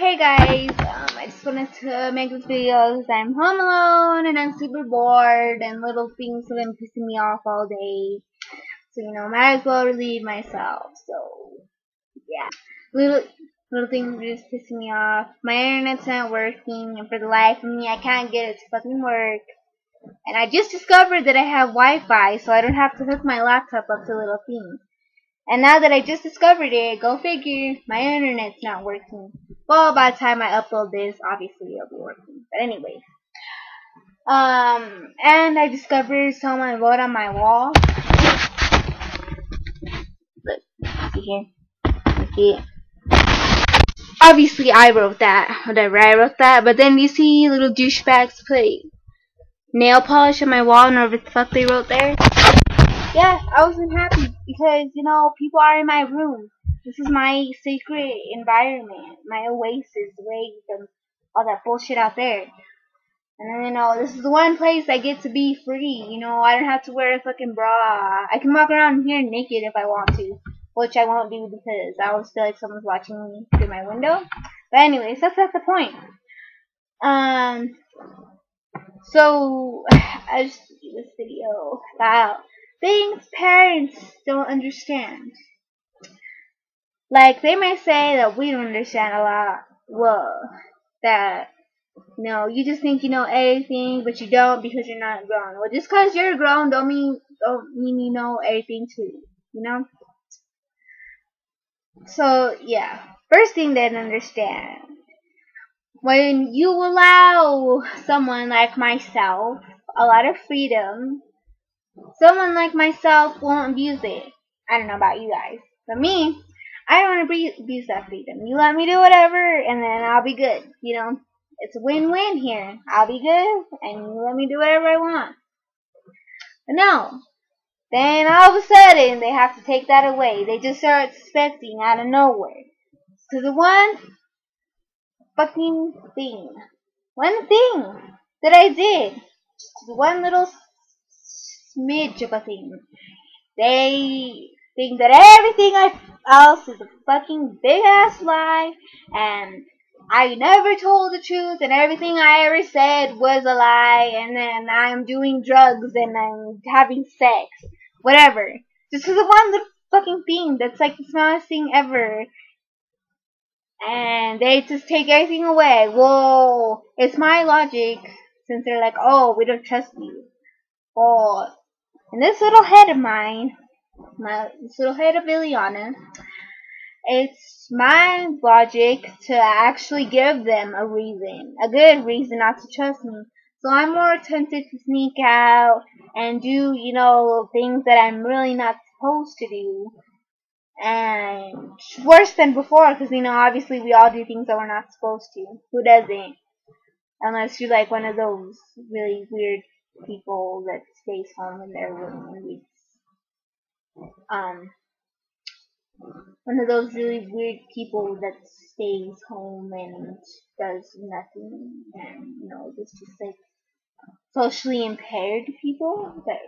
Hey guys, I just wanted to make this video because I'm home alone and I'm super bored and little things have been pissing me off all day. So, might as well relieve myself. So, yeah. Little things are just pissing me off. My internet's not working and for the life of me I can't get it to fucking work. And I just discovered that I have Wi-Fi so I don't have to hook my laptop up to little things. And now that I just discovered it, go figure, my internet's not working. Well, by the time I upload this, obviously it'll be working. But anyways. And I discovered someone wrote on my wall. Look, see here. You see it? Obviously I wrote that. Whatever, I wrote that. But then you see little douchebags put nail polish on my wall and whatever the fuck they wrote there. Yeah, I wasn't happy because, people are in my room. This is my sacred environment, my oasis away from all that bullshit out there. And then, this is the one place I get to be free. I don't have to wear a fucking bra. I can walk around here naked if I want to, which I won't do because I always feel like someone's watching me through my window. But anyways, that's not the point. So I just do this video about things parents don't understand. Like, they may say that we don't understand a lot. Well, that, you just think you know everything, but you don't because you're not grown. Well, just because you're grown don't mean you know everything too, So, yeah. First thing they don't understand. When you allow someone like myself a lot of freedom, someone like myself won't abuse it. I don't know about you guys, but me, I don't want to abuse that freedom. You let me do whatever, and then I'll be good. It's a win-win here. I'll be good, and you let me do whatever I want. But no. Then all of a sudden, they have to take that away. They just start suspecting out of nowhere. So the one fucking thing. One thing that I did. Just one little smidge of a thing. They think that everything else is a fucking big ass lie, and I never told the truth, and everything I ever said was a lie, and then I'm doing drugs and I'm having sex, whatever. Just because of one little fucking thing that's like the smallest thing ever, and they just take everything away. Well, it's my logic, since they're like, oh, we don't trust you. Well, in this little head of mine, this little head of Ileana, it's my logic to actually give them a reason, a good reason not to trust me. So I'm more tempted to sneak out and do, things that I'm really not supposed to do. And worse than before, because, obviously we all do things that we're not supposed to. Who doesn't? Unless you're like one of those really weird people that stays home in their room and reads. One of those really weird people that stays home and does nothing, and just like socially impaired people that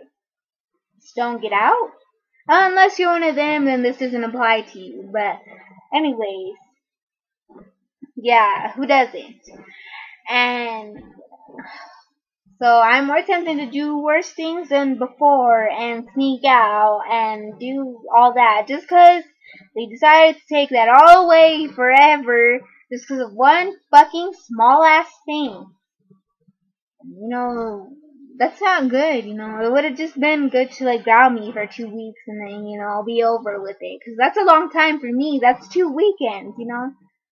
just don't get out. Unless you're one of them, then this doesn't apply to you. But anyways, yeah, who doesn't? And so I'm more tempted to do worse things than before and sneak out and do all that just because they decided to take that all away forever just because of one fucking small ass thing. That's not good, It would have just been good to ground me for 2 weeks and then, I'll be over with it. Because that's a long time for me. That's 2 weekends,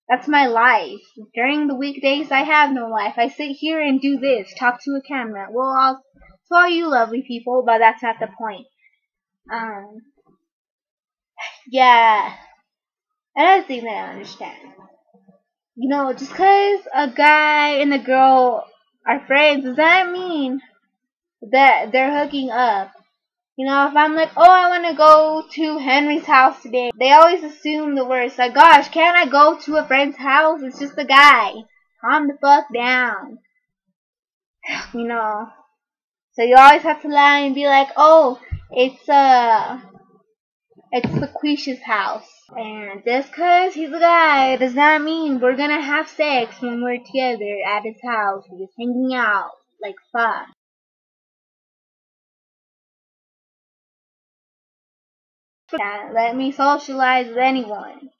That's my life. During the weekdays, I have no life. I sit here and do this, talk to a camera. Well, to all you lovely people, but that's not the point. Yeah. Another thing that I don't understand. Just because a guy and a girl are friends, does that mean that they're hooking up? If I'm like, oh, I want to go to Henry's house today, they always assume the worst. Like, gosh, can't I go to a friend's house? It's just a guy. Calm the fuck down. So you always have to lie and be like, oh, it's LaQuisha's house. And just cause he's a guy does not mean we're gonna have sex when we're together at his house. We're just hanging out like fun. Let me socialize with anyone.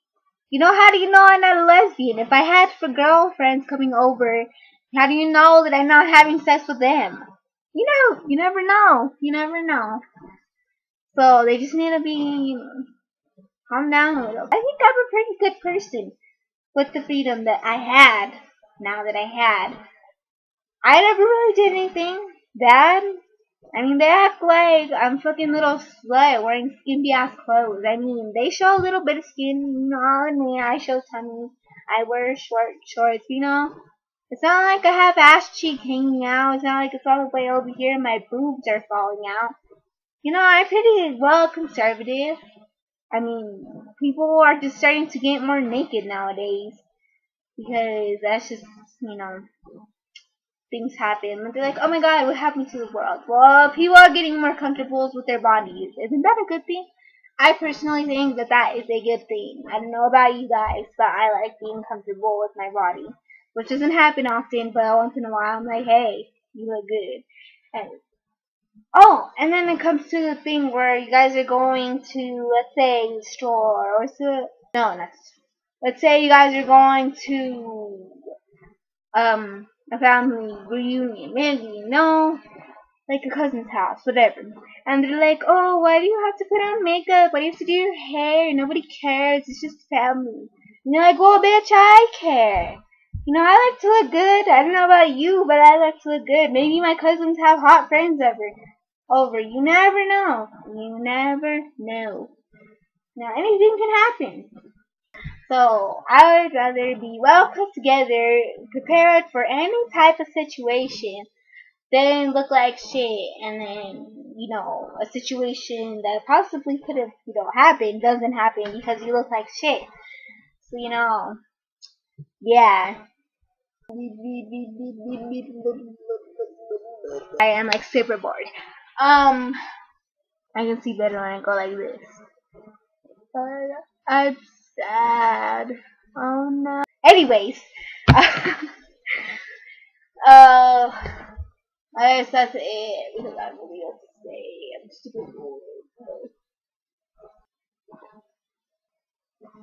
You know, how do you know I'm not a lesbian? If I had for girlfriends coming over, how do you know that I'm not having sex with them? You know, you never know. You never know. So they just need to be calm down a little. I think I'm a pretty good person with the freedom that I had. Now that I had, I never really did anything bad. I mean, they act like I'm fucking little slut wearing skimpy ass clothes. I mean, they show a little bit of skin, you know, on me. I show tummy. I wear short shorts, you know. It's not like I have ass cheek hanging out. It's not like it's all the way over here and my boobs are falling out. You know, I'm pretty well conservative. I mean, people are just starting to get more naked nowadays because that's just, you know, things happen. And they're like, oh my god, what happened to the world? Well, people are getting more comfortable with their bodies. Isn't that a good thing? I personally think that that is a good thing. I don't know about you guys, but I like being comfortable with my body. Which doesn't happen often, but once in a while I'm like, hey, you look good. And oh, and then it comes to the thing where you guys are going to, let's say, the store, or no, not. Let's say you guys are going to a family reunion, maybe, you know, like a cousin's house, whatever. And they're like, oh, why do you have to put on makeup? Why do you have to do your hair? Nobody cares. It's just family. And you're like, well, bitch, I care. You know, I like to look good. I don't know about you, but I like to look good. Maybe my cousins have hot friends over. You never know. You never know. Now, anything can happen. So, I would rather be well put together, prepared for any type of situation, than look like shit, and then, you know, a situation that possibly could have, you know, happened doesn't happen because you look like shit. So, you know, yeah. I am like super bored. I can see better when I go like this. I'm sad. Oh no. Anyways, I guess that's it because I have really else to say. I'm stupid.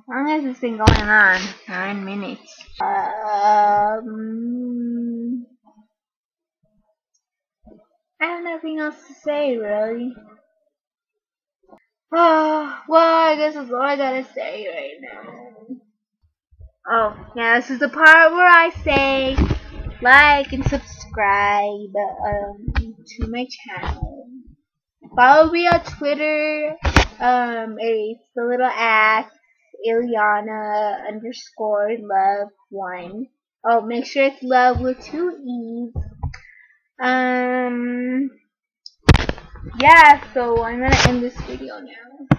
How long has this been going on? 9 minutes. I have nothing else to say really. Oh, well, I guess that's all I gotta say right now. Oh, yeah, this is the part where I say like and subscribe to my channel. Follow me on Twitter. It's the little @ Ileana _ love1. Oh, make sure it's love with 2 E's. Yeah, so I'm gonna end this video now.